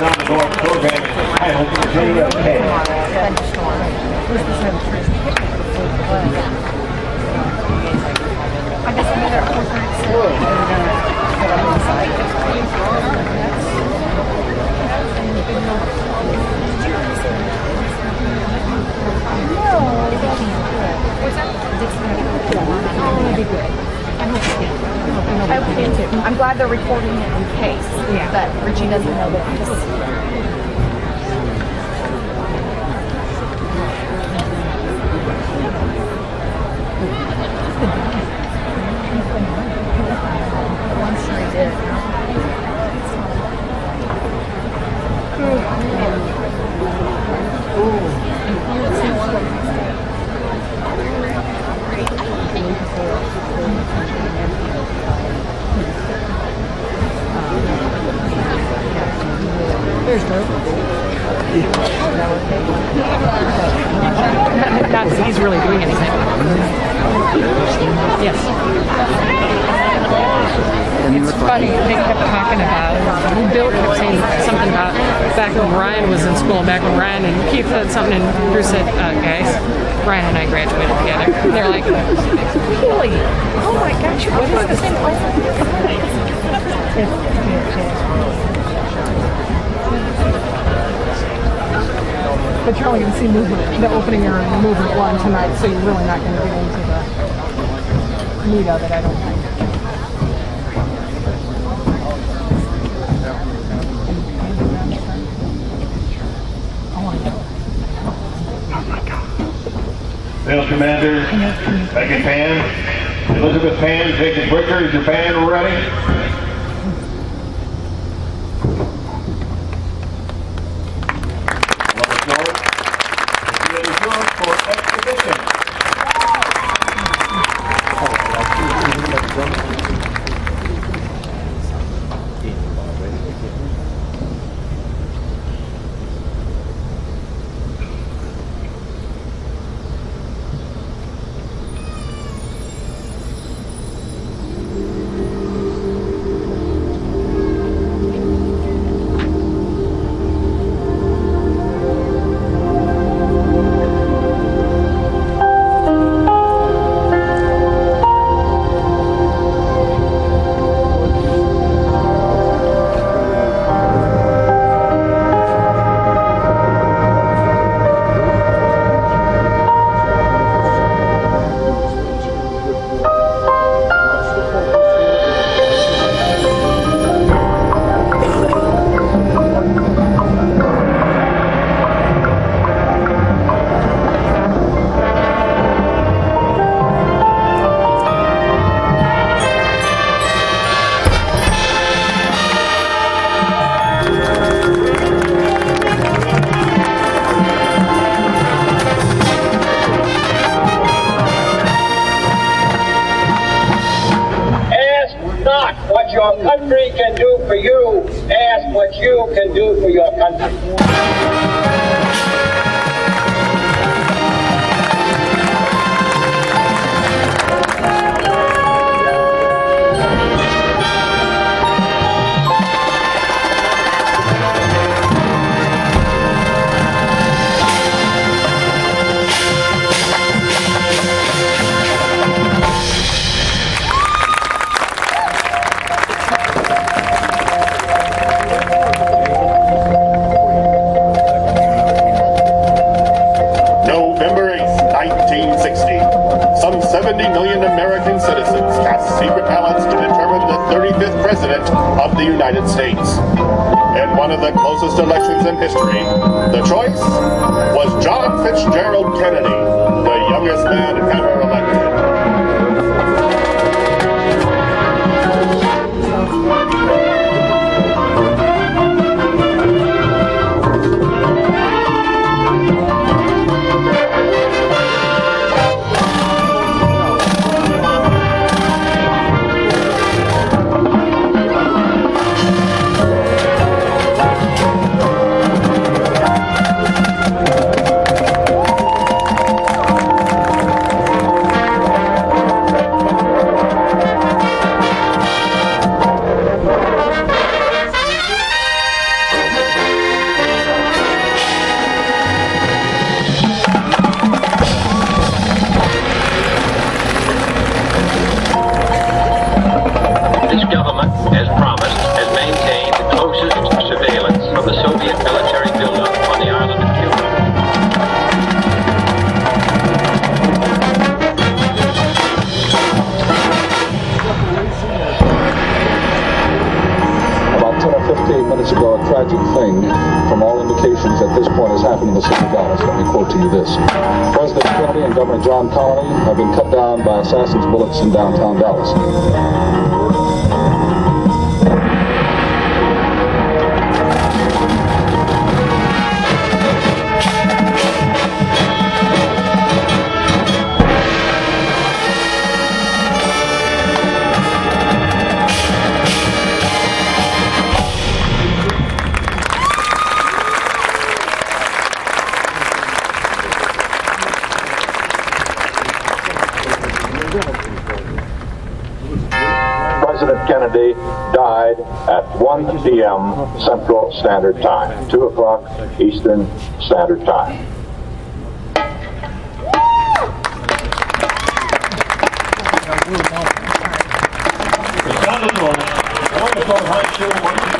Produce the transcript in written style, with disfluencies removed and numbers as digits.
on the North program is entitled JFK. I'm glad they're recording it in case that Richie doesn't know that I'm sure he did. There's no. Not that he's really doing anything. Yes. It's funny, they kept talking about, Bill kept saying something about back when Ryan was in school, back when Ryan and Keith said something, and Drew said, guys, Ryan and I graduated together. And they're like, really? Oh my gosh, you went to the same place? But you're only going to see movement, the opening or the movement one tonight, so you're really not going to get into the meat of it, I don't think. Field Commanders, Megan Pan, Elizabeth Pan, Jacob Bricker, is your band ready? Your country can do for you, ask what you can do for your country. Some 70 million American citizens cast secret ballots to determine the 35th President of the United States. In one of the closest elections in history, the choice was John Fitzgerald Kennedy, the youngest man ever elected. tragic thing, from all indications at this point, has happened in the city of Dallas. Let me quote to you this. President Kennedy and Governor John Connally have been cut down by assassins' bullets in downtown Dallas. President Kennedy died at 1 p.m. Central Standard Time, 2 o'clock Eastern Standard Time. The sound of the wonderful high school